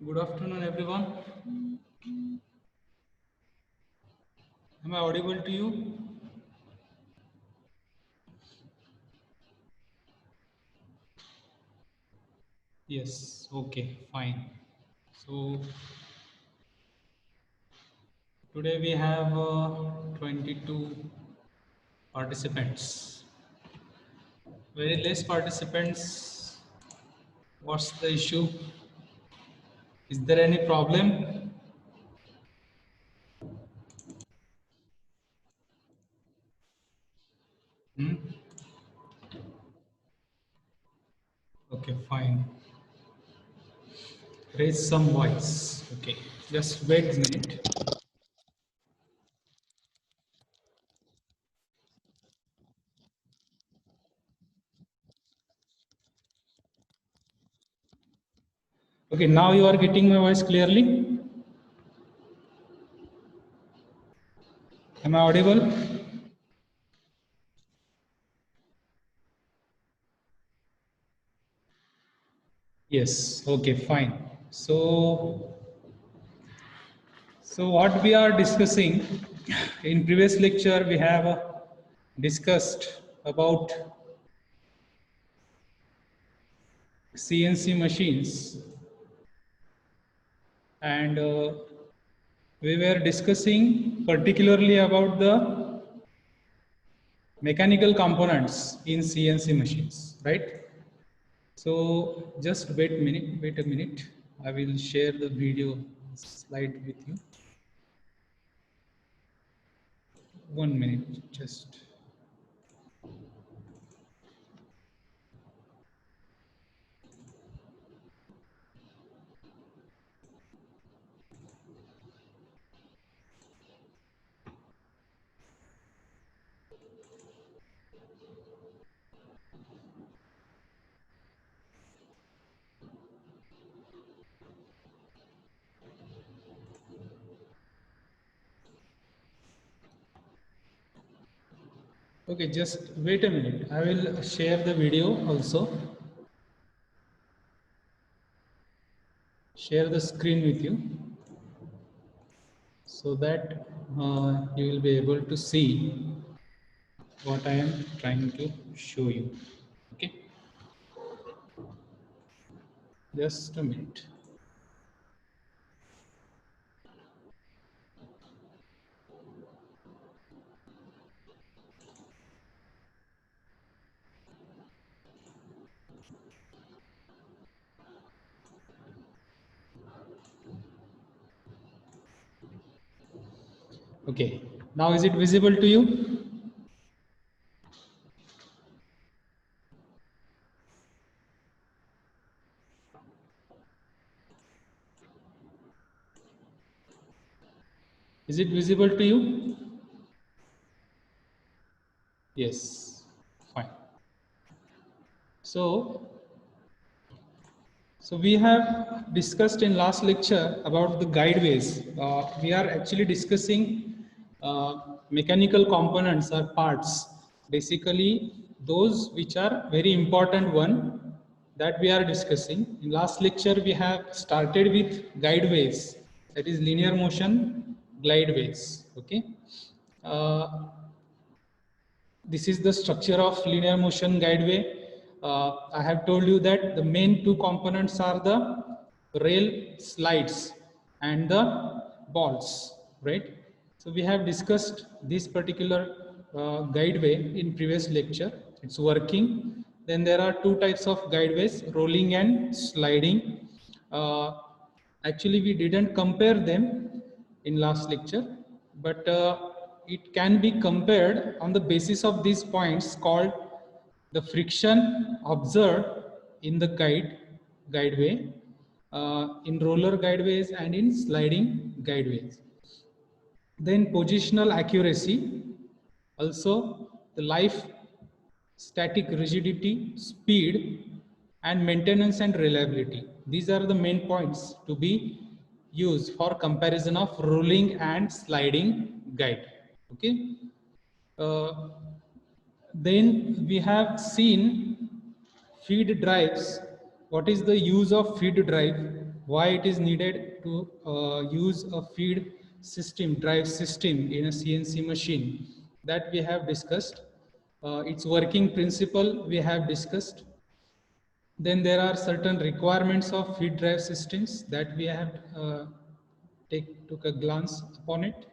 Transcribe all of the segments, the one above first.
Good afternoon, everyone. Am I audible to you? Yes. Okay, fine. So today we have 22 participants. Very less participants. What's the issue? Is there any problem? Hmm? Okay, fine. Raise some voice. Okay, just wait a minute. Okay, now you are getting my voice clearly. Am I audible? Yes. Okay, fine. So what we are discussing in previous lecture, we have discussed about CNC machines, and we were discussing particularly about the mechanical components in CNC machines, right? So just wait a minute. I will share the video slide with you. 1 minute, just. Okay, just wait a minute. I will share the video also. Share the screen with you so that you will be able to see what I am trying to show you. Okay, just a minute. Okay, now is it visible to you? Is it visible to you? Yes, fine. So, so we have discussed in last lecture about the guideways. We are actually discussing mechanical components or parts. Basically, those which are very important one that we are discussing. In last lecture, we have started with guideways, that is linear motion glideways. Okay. Uh, this is the structure of linear motion guideway. I have told you that the main two components are the rail slides and the balls, right? So we have discussed this particular guideway in previous lecture. It's working. Then there are two types of guideways, rolling and sliding. Actually, we didn't compare them in last lecture, but it can be compared on the basis of these points called the friction observed in the guideway, in roller guideways and in sliding guideways. Then positional accuracy, also the life, static rigidity, speed, and maintenance and reliability. These are the main points to be used for comparison of rolling and sliding guide. Okay. Uh, then we have seen feed drives. What is the use of feed drive? why it is needed to use a feed system, drive system in a CNC machine, that we have discussed. Its working principle we have discussed. Then there are certain requirements of feed drive systems that we have took a glance upon it.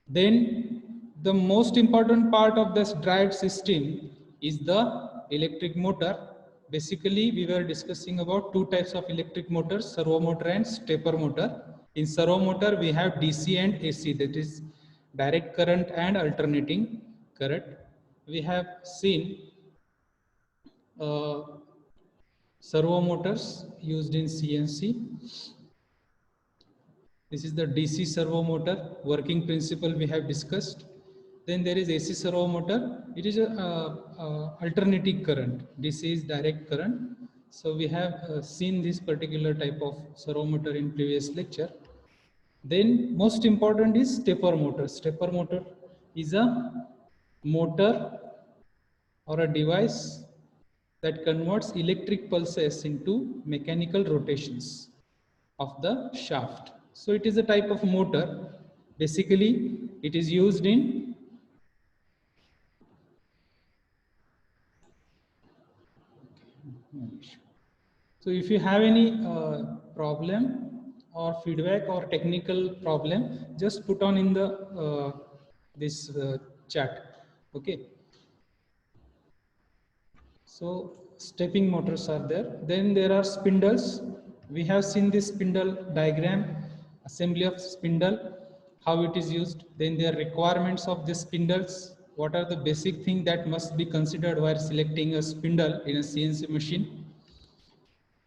Then the most important part of this drive system is the electric motor. Basically, we were discussing about two types of electric motors, servo motor and stepper motor. In servo motor, we have DC and AC, that is direct current and alternating current. We have seen servo motors used in CNC. This is the DC servo motor. Working principle we have discussed. Then there is AC servo motor. It is a alternating current. DC is direct current. So we have seen this particular type of servo motor in previous lecture. Then most important is stepper motor. Stepper motor is a motor or a device that converts electric pulses into mechanical rotations of the shaft. So it is a type of motor. Basically, it is used in so if you have any problem or feedback or technical problem, just put on in the this chat. Okay. So stepping motors are there. Then there are spindles. We have seen this spindle diagram, assembly of spindle, how it is used. Then there are requirements of the spindles. What are the basic things that must be considered while selecting a spindle in a CNC machine?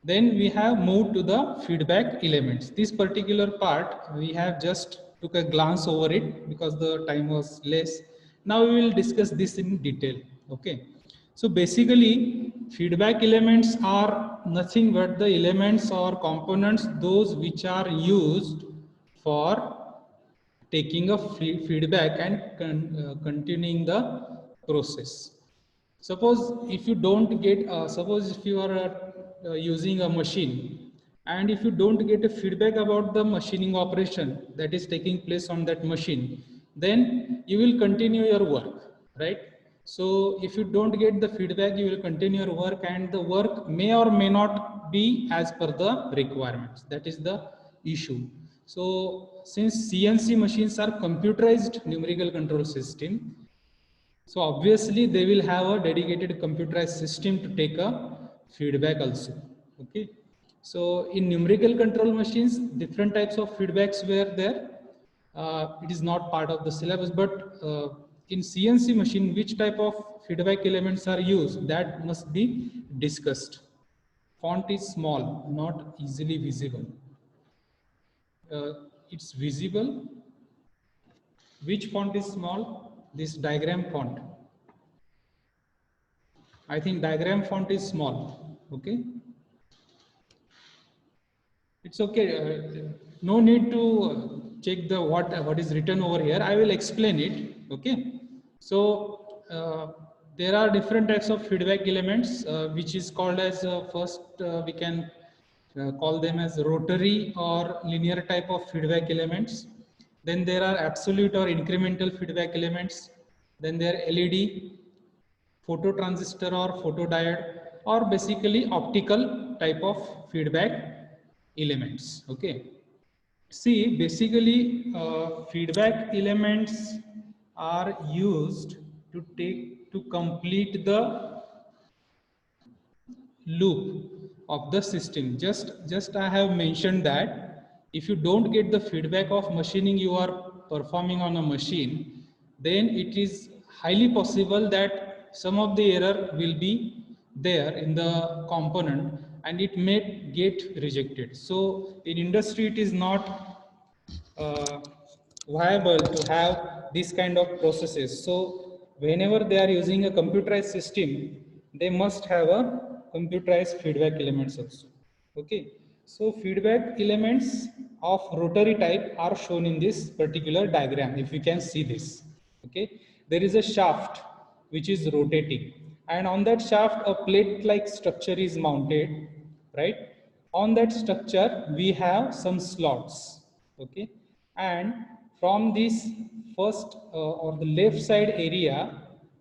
Then we have moved to the feedback elements. This particular part, we have just took a glance over it because the time was less. Now we will discuss this in detail. Okay. So basically, feedback elements are nothing but the elements or components, those which are used for taking a feedback and continuing the process. Suppose if you don't get, suppose if you are using a machine and if you don't get a feedback about the machining operation that is taking place on that machine, then you will continue your work, right? So if you don't get the feedback, you will continue your work and the work may or may not be as per the requirements. That is the issue. So since CNC machines are computerized numerical control system, so obviously they will have a dedicated computerized system to take a feedback also. Okay. So in numerical control machines, different types of feedbacks were there. It is not part of the syllabus, but in CNC machine, which type of feedback elements are used, that must be discussed. Font is small, not easily visible. It's visible. Which font is small? This diagram font. I think diagram font is small. Okay. It's okay. No need to check the what is written over here. I will explain it. Okay. So there are different types of feedback elements, which is called as first we can call them as rotary or linear type of feedback elements. Then there are absolute or incremental feedback elements. Then there are LED, phototransistor or photodiode, or basically optical type of feedback elements. Okay. See, basically feedback elements are used to complete the loop of the system. Just I have mentioned that if you don't get the feedback of machining you are performing on a machine, then it is highly possible that some of the error will be there in the component and it may get rejected. So in industry it is not viable to have this kind of processes. So whenever they are using a computerized system, they must have a computerized feedback elements also. Okay. So feedback elements of rotary type are shown in this particular diagram. If you can see this, okay, there is a shaft which is rotating, and on that shaft a plate-like structure is mounted, right? On that structure we have some slots, okay, and from this first or the left side area,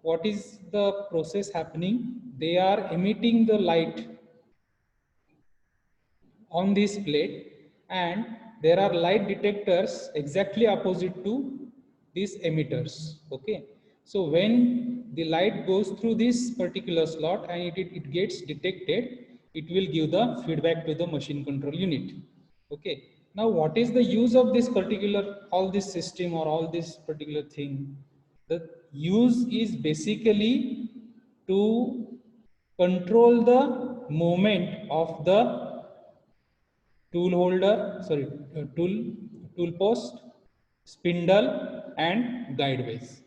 what is the process happening? They are emitting the light on this plate, and there are light detectors exactly opposite to these emitters, okay. So when the light goes through this particular slot and it gets detected, it will give the feedback to the machine control unit, okay. Now what is the use of this particular, all this system or all this particular thing? The use is basically to control the movement of the tool holder, sorry, tool post, spindle, and guideways.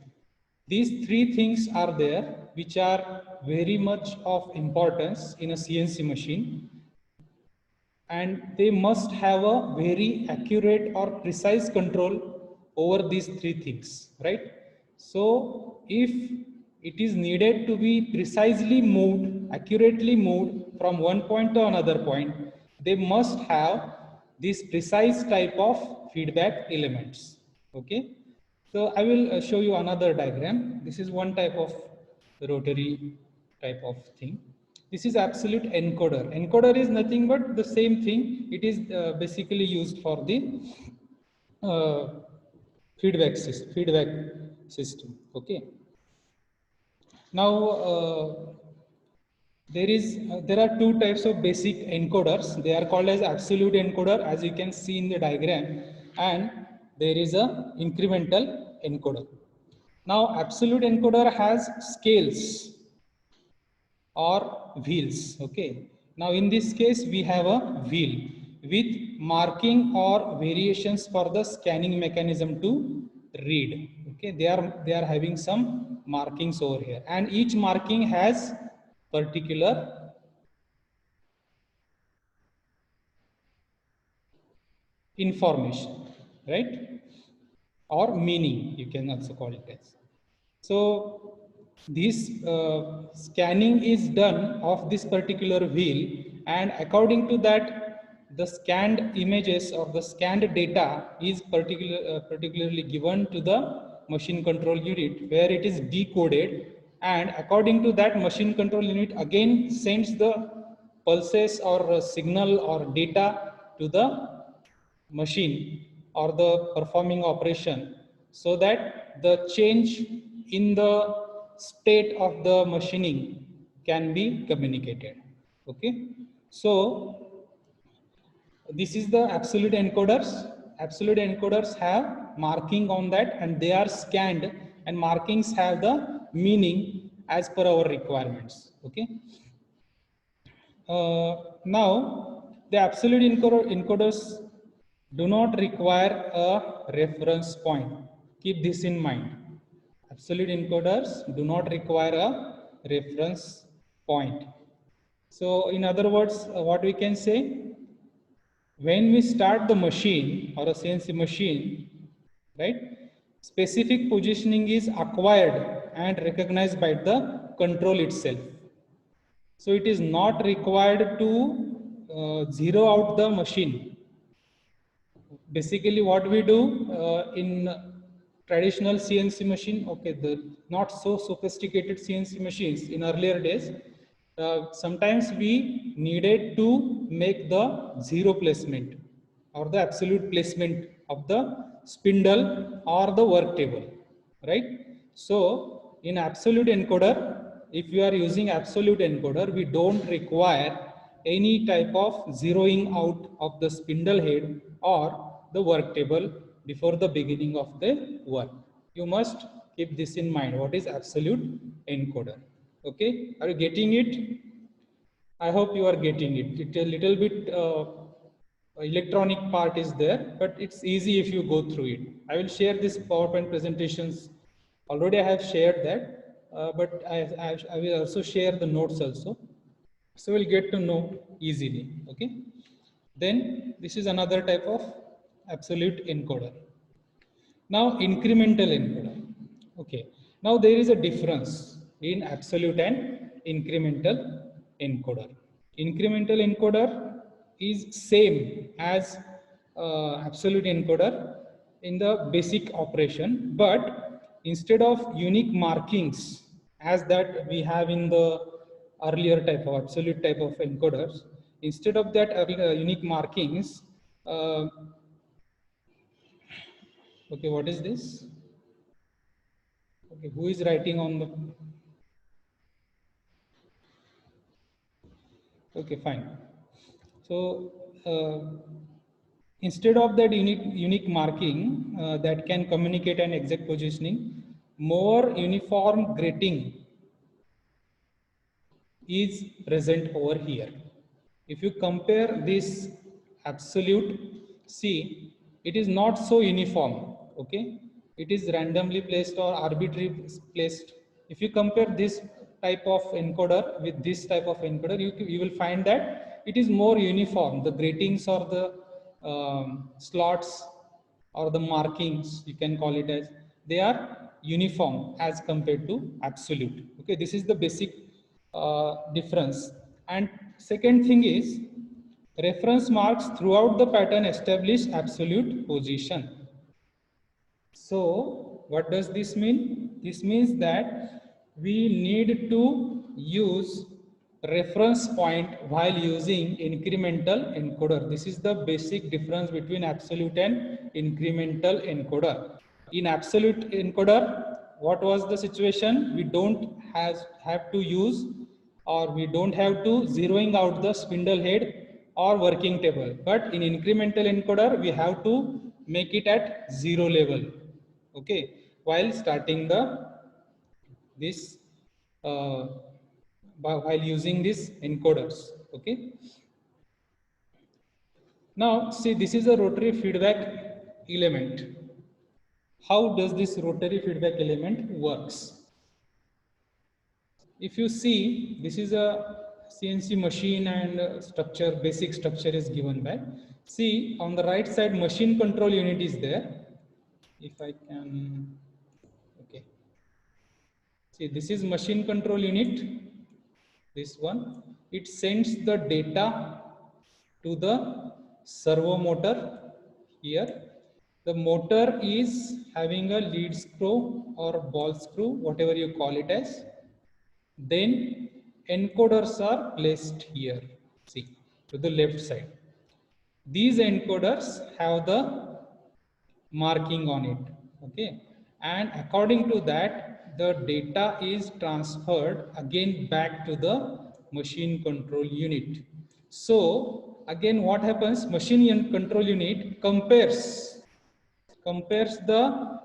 These three things are there, which are very much of importance in a CNC machine, and they must have a very accurate or precise control over these three things, right? So if it is needed to be precisely moved, accurately moved from one point to another point, they must have this precise type of feedback elements, okay. So I will show you another diagram. This is one type of rotary type of thing. This is absolute encoder. Encoder is nothing but the same thing. It is basically used for the uh, feedback system. Okay. Now there are two types of basic encoders. They are called as absolute encoder, as you can see in the diagram, and there is a incremental encoder. Now absolute encoder has scales or wheels, okay. Now in this case we have a wheel with marking or variations for the scanning mechanism to read, okay. They are having some markings over here, and each marking has particular information, right, or meaning, you can also call it as. So this scanning is done of this particular wheel, and according to that the scanned images or the scanned data is particularly given to the machine control unit, where it is decoded, and according to that machine control unit again sends the pulses or signal or data to the machine or the performing operation, so that the change in the state of the machining can be communicated, okay. So this is the absolute encoders. Absolute encoders have marking on that, and they are scanned, and markings have the meaning as per our requirements, okay. Now, the absolute encoders do not require a reference point. Keep this in mind. Absolute encoders do not require a reference point. So, in other words, what we can say, when we start the machine or a CNC machine, right, specific positioning is acquired and recognized by the control itself. So it is not required to zero out the machine. Basically what we do in traditional CNC machine, okay, the not so sophisticated CNC machines in earlier days, sometimes we needed to make the zero placement or the absolute placement of the spindle or the work table, right? So in absolute encoder, if you are using absolute encoder, we don't require any type of zeroing out of the spindle head or the work table before the beginning of the work. You must keep this in mind. What is absolute encoder? Okay, are you getting it? I hope you are getting it. It's a little bit electronic part is there, but it's easy if you go through it. I will share this PowerPoint presentations. Already I have shared that, but I will also share the notes also. So we'll get to know easily, okay? Then this is another type of absolute encoder. Now incremental encoder, okay. Now there is a difference in absolute and incremental encoder. Incremental encoder is same as absolute encoder in the basic operation, but instead of unique markings as that we have in the earlier type of absolute type of encoders, instead of that unique markings, okay, what is this? Okay, who is writing on the? Okay, fine. So instead of that unique marking that can communicate an exact positioning, more uniform grating is present over here. If you compare this absolute, see, it is not so uniform, okay? It is randomly placed or arbitrarily placed. If you compare this type of encoder with this type of encoder, you will find that it is more uniform. The gratings or the slots or the markings, you can call it as, they are uniform as compared to absolute. Okay, this is the basic difference. And second thing is, reference marks throughout the pattern establish absolute position. So what does this mean? This means that we need to use reference point while using incremental encoder. This is the basic difference between absolute and incremental encoder. In absolute encoder, what was the situation? We don't have to use, or we don't have to zeroing out the spindle head or working table. But in incremental encoder, we have to make it at 0 level. Okay, while starting this while using these encoders. Okay. Now see, this is a rotary feedback element. How does this rotary feedback element works? If you see, this is a CNC machine and structure, basic structure is given by. See, on the right side, machine control unit is there. If I can, okay. See, this is machine control unit. This one, it sends the data to the servo motor here. The motor is having a lead screw or ball screw, whatever you call it as. Then encoders are placed here, see, to the left side. These encoders have the marking on it, okay? And according to that, the data is transferred again back to the machine control unit. So again, what happens? Machine control unit compares the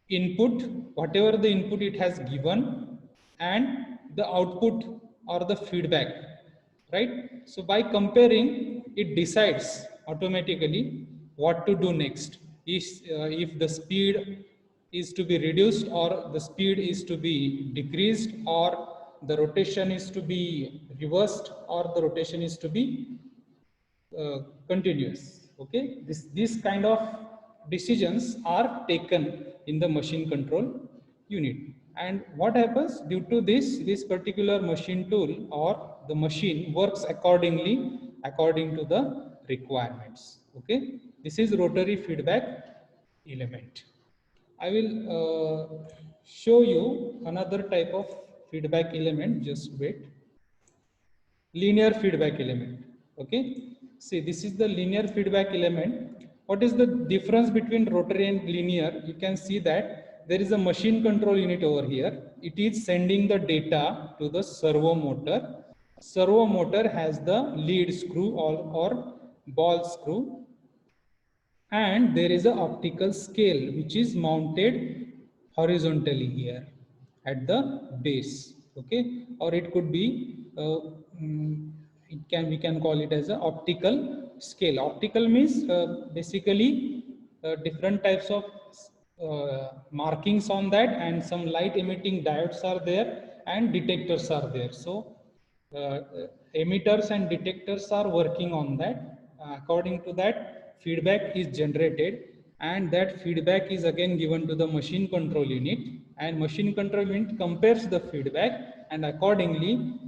input, whatever the input it has given, and the output or the feedback, right? So by comparing, it decides automatically what to do next. If the speed is to be reduced, or the speed is to be decreased, or the rotation is to be reversed, or the rotation is to be continuous. Okay, this kind of decisions are taken in the machine control unit. And what happens due to this particular machine tool or the machine works according to the requirements. Okay, this is rotary feedback element. I will show you another type of feedback element. Just wait. Linear feedback element. Okay, see, this is the linear feedback element. What is the difference between rotary and linear? You can see that there is a machine control unit over here. It is sending the data to the servo motor. Servo motor has the lead screw or ball screw, and there is an optical scale which is mounted horizontally here at the base. Okay, or it could be we can call it as an optical scale. Optical means basically different types of markings on that, and some light emitting diodes are there and detectors are there. So emitters and detectors are working on that. According to that, feedback is generated, and that feedback is again given to the machine control unit, and machine control unit compares the feedback, and accordingly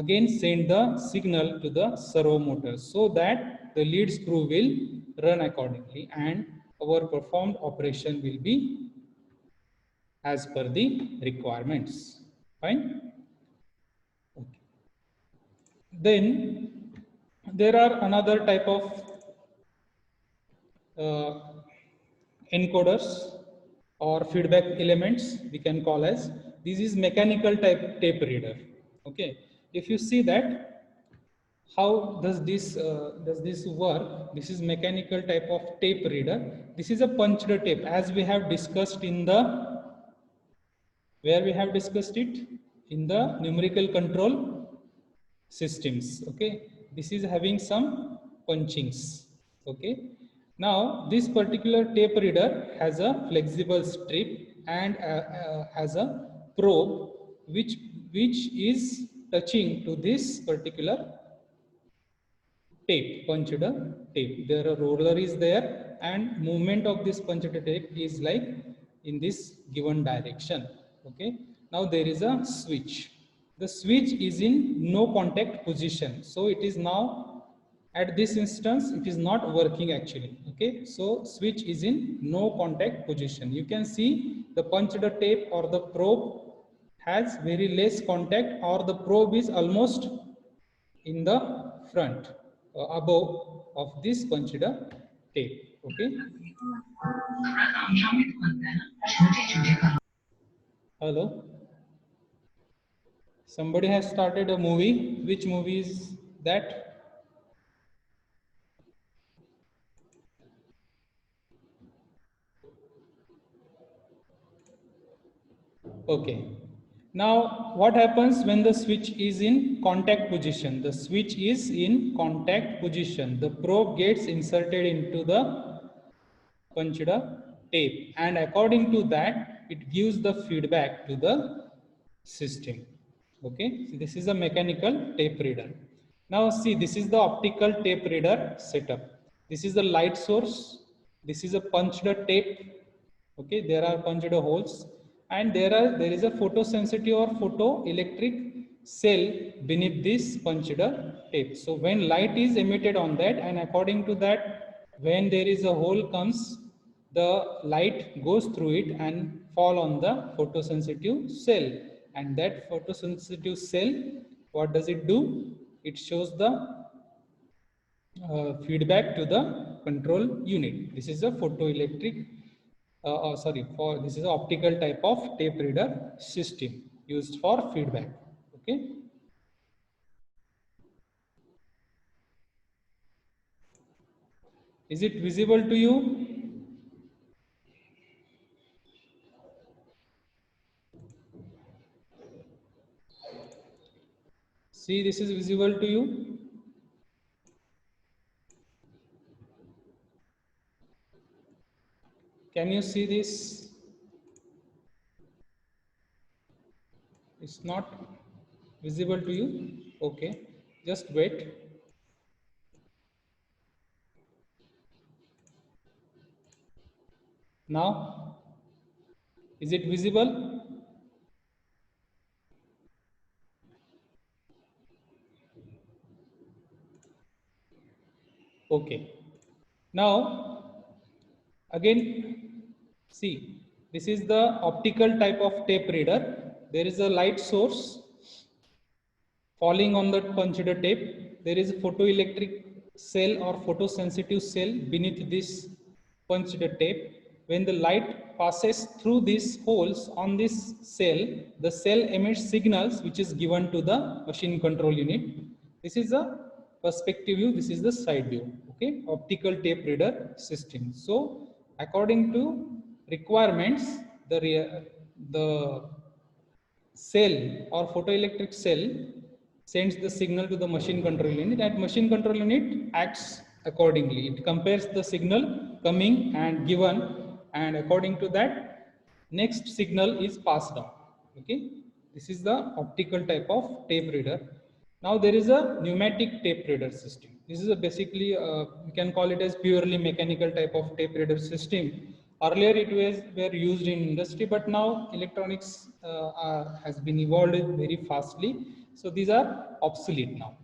again send the signal to the servo motor so that the lead screw will run accordingly and our performed operation will be as per the requirements. Fine. Okay. Then there are another type of encoders or feedback elements we can call as. This is mechanical type tape reader. Okay, if you see that how does this work, this is mechanical type of tape reader. This is a punched tape as we have discussed in the, where we have discussed it in the numerical control systems. Okay, this is having some punchings. Okay, now this particular tape reader has a flexible strip and has a probe which is touching to this particular tape, punched tape. There a roller is there and movement of this punched tape is like in this given direction. Okay, now there is a switch. The switch is in no contact position, so it is now at this instance it is not working actually. Okay, so switch is in no contact position. You can see the punched tape or the probe has very less contact, or the probe is almost in the front above of this punched tape. Okay, hello, somebody has started a movie. Which movie is that? Okay, now what happens when the switch is in contact position? The switch is in contact position, the probe gets inserted into the punched tape and according to that it gives the feedback to the system. Okay, so this is a mechanical tape reader. Now see, this is the optical tape reader setup. This is the light source. This is a punched tape. Okay, there are punched holes and there is a photosensitive or photoelectric cell beneath this punched tape. So when light is emitted on that and according to that, when there is a hole comes, the light goes through it and fall on the photosensitive cell, and that photosensitive cell, what does it do? It shows the feedback to the control unit. This is a photoelectric for this is an optical type of tape reader system used for feedback. Okay, is it visible to you? See, this is visible to you. Can you see this? It's not visible to you. Okay, just wait. Now, is it visible? Okay. Now, again, see, this is the optical type of tape reader. There is a light source falling on the punched tape. There is a photoelectric cell or photosensitive cell beneath this punched tape. When the light passes through these holes on this cell, the cell emits signals which is given to the machine control unit. This is a perspective view, this is the side view. Okay, optical tape reader system. So according to requirements, the cell or photoelectric cell sends the signal to the machine control unit, and machine control unit acts accordingly. It compares the signal coming and given, and according to that, next signal is passed on. Okay, this is the optical type of tape reader. Now there is a pneumatic tape reader system. This is a basically we can call it as purely mechanical type of tape reader system. Earlier it was were used in industry, but now electronics has been evolved very fastly. So these are obsolete now.